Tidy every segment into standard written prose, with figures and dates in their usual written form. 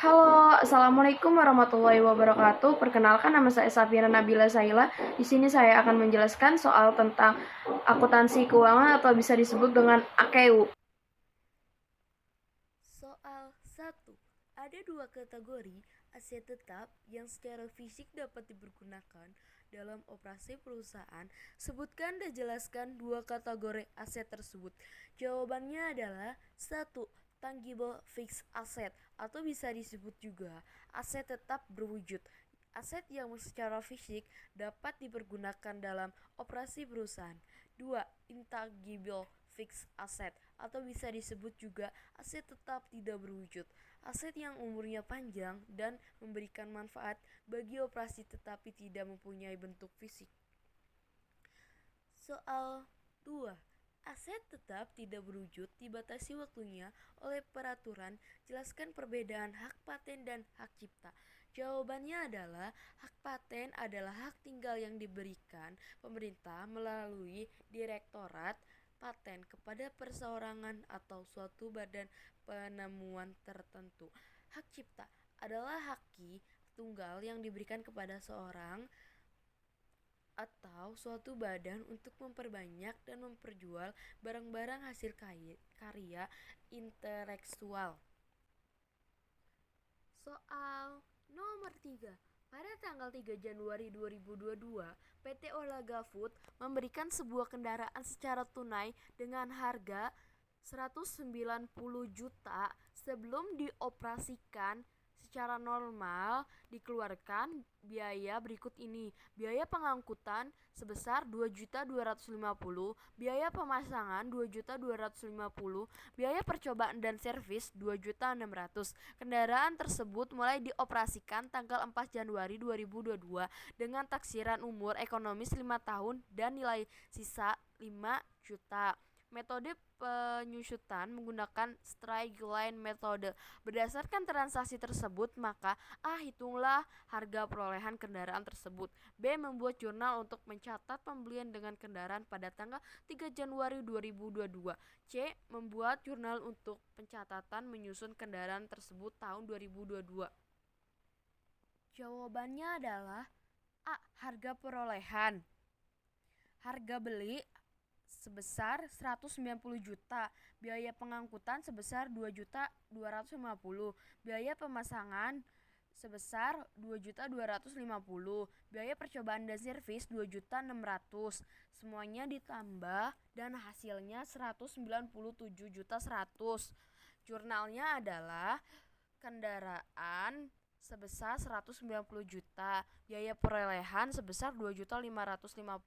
Halo, Assalamualaikum warahmatullahi wabarakatuh. Perkenalkan, nama saya Safira Nabila Saila. Di sini saya akan menjelaskan soal tentang akuntansi keuangan atau bisa disebut dengan AKEU. Soal 1. Ada dua kategori aset tetap yang secara fisik dapat dipergunakan dalam operasi perusahaan. Sebutkan dan jelaskan dua kategori aset tersebut. Jawabannya adalah 1. Tangible fixed asset atau bisa disebut juga aset tetap berwujud. Aset yang secara fisik dapat dipergunakan dalam operasi perusahaan. 2. Intangible fixed asset atau bisa disebut juga aset tetap tidak berwujud. Aset yang umurnya panjang dan memberikan manfaat bagi operasi tetapi tidak mempunyai bentuk fisik. Soal 2. Aset tetap tidak berwujud dibatasi waktunya oleh peraturan. Jelaskan perbedaan hak paten dan hak cipta. Jawabannya adalah hak paten adalah hak tinggal yang diberikan pemerintah melalui Direktorat Paten kepada perseorangan atau suatu badan penemuan tertentu. Hak cipta adalah hak tunggal yang diberikan kepada seorang atau suatu badan untuk memperbanyak dan memperjual barang-barang hasil karya intelektual. Soal nomor 3. Pada tanggal 3 Januari 2022, PT Olaga Food memberikan sebuah kendaraan secara tunai dengan harga 190 juta sebelum dioperasikan secara normal. Dikeluarkan biaya berikut ini: biaya pengangkutan sebesar 2.250.000, biaya pemasangan 2.250.000, biaya percobaan dan servis 2.600.000. Kendaraan tersebut mulai dioperasikan tanggal 4 Januari 2022 dengan taksiran umur ekonomis 5 tahun dan nilai sisa 5 juta. Metode penyusutan menggunakan straight line metode. Berdasarkan transaksi tersebut, maka A. Hitunglah harga perolehan kendaraan tersebut. B. Membuat jurnal untuk mencatat pembelian dengan kendaraan pada tanggal 3 Januari 2022. C. Membuat jurnal untuk pencatatan menyusun kendaraan tersebut tahun 2022. Jawabannya adalah A. Harga perolehan. Harga beli sebesar 190 juta, biaya pengangkutan sebesar 2.250.000, biaya pemasangan sebesar 2.250.000, biaya percobaan dan servis 2.600.000. Semuanya ditambah dan hasilnya 197.100.000. Jurnalnya adalah kendaraan sebesar 190 juta, biaya perolehan sebesar 2.250.000,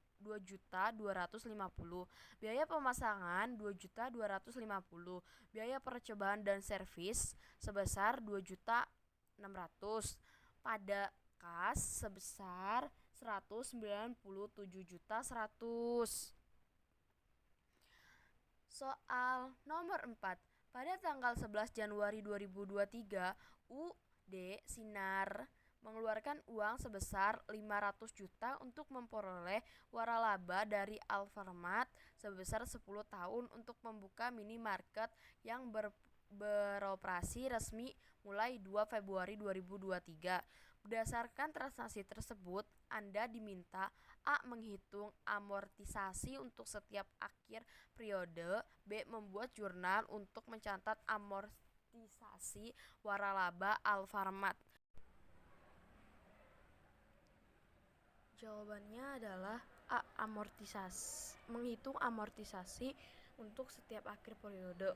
biaya pemasangan 2.250.000, biaya percobaan dan servis sebesar 2.600.000, pada kas sebesar 197.100.000. Soal nomor 4. Pada tanggal 11 Januari 2023, UD Sinar mengeluarkan uang sebesar 500 juta untuk memperoleh waralaba dari Alfamart sebesar 10 tahun untuk membuka minimarket yang beroperasi resmi mulai 2 Februari 2023. Berdasarkan transaksi tersebut, Anda diminta A. Menghitung amortisasi untuk setiap akhir periode. B. Membuat jurnal untuk mencatat amortisasi waralaba Alfamart. Jawabannya adalah A. Menghitung amortisasi untuk setiap akhir periode.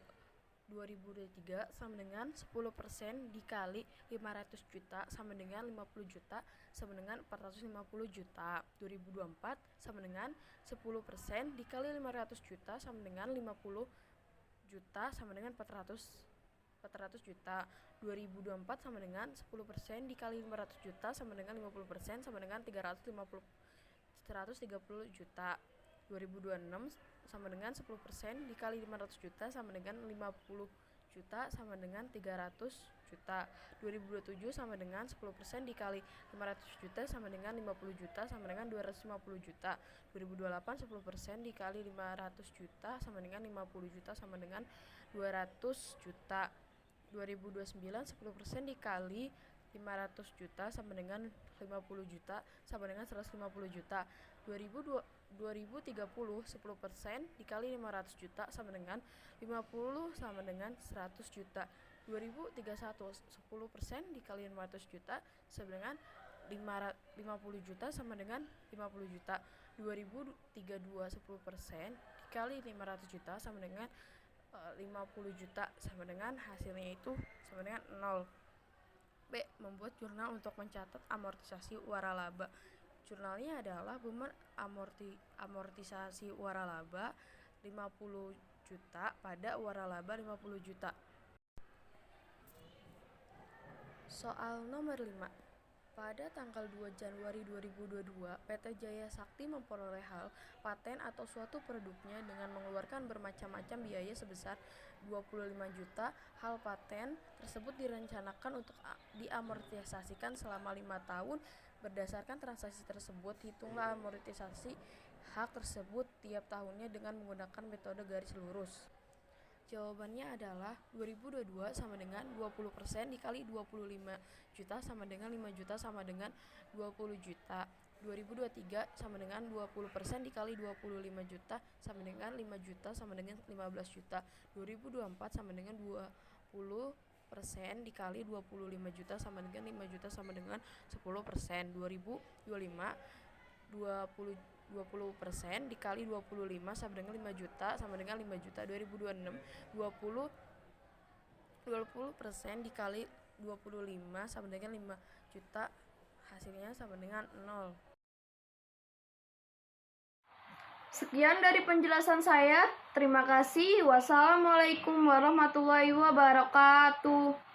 2023 sama dengan 10% dikali 500 juta sama dengan 50 juta sama dengan 450 juta. 2024 sama dengan 10% dikali 500 juta sama dengan 50 juta sama dengan 400 juta. 2024 sama dengan 10% dikali 500 juta sama dengan 50% sama dengan 130 juta. 2026 sama dengan 10% dikali 500 juta sama dengan 50 juta sama dengan 300 juta. 2027 sama dengan 10% dikali 500 juta sama dengan 50 juta sama dengan 250 juta. 2028 10% dikali 500 juta sama dengan 50 juta sama dengan 200 juta. 2029 10% dikali 500 juta sama dengan 50 juta sama dengan 150 juta. 2030 10% dikali 500 juta sama dengan 50 sama dengan 100 juta. 2031 10% dikali 500 juta sama dengan 50 juta sama dengan 50 juta. 2032 10% dikali 500 juta sama dengan 50 juta sama dengan hasilnya itu sama dengan 0. B. Membuat jurnal untuk mencatat amortisasi waralaba. Jurnalnya adalah beban amortisasi waralaba 50 juta pada waralaba 50 juta. Soal nomor 5. Pada tanggal 2 Januari 2022, PT Jaya Sakti memperoleh hak paten atau suatu produknya dengan mengeluarkan bermacam-macam biaya sebesar 25 juta. Hal paten tersebut direncanakan untuk diamortisasikan selama 5 tahun. Berdasarkan transaksi tersebut, hitunglah amortisasi hak tersebut tiap tahunnya dengan menggunakan metode garis lurus. Jawabannya adalah 2022 sama dengan 20% dikali 25 juta sama dengan 5 juta sama dengan 20 juta. 2023 sama dengan 20% dikali 25 juta sama dengan 5 juta sama dengan 15 juta. 2024 sama dengan 20% dikali 25 juta sama dengan 5 juta sama dengan 10%. 2025 20% dikali 25 sama dengan 5 juta sama dengan 5 juta. 2026 20% dikali 25 sama dengan 5 juta, hasilnya sama dengan 0. Sekian dari penjelasan saya. Terima kasih. Wassalamualaikum warahmatullahi wabarakatuh.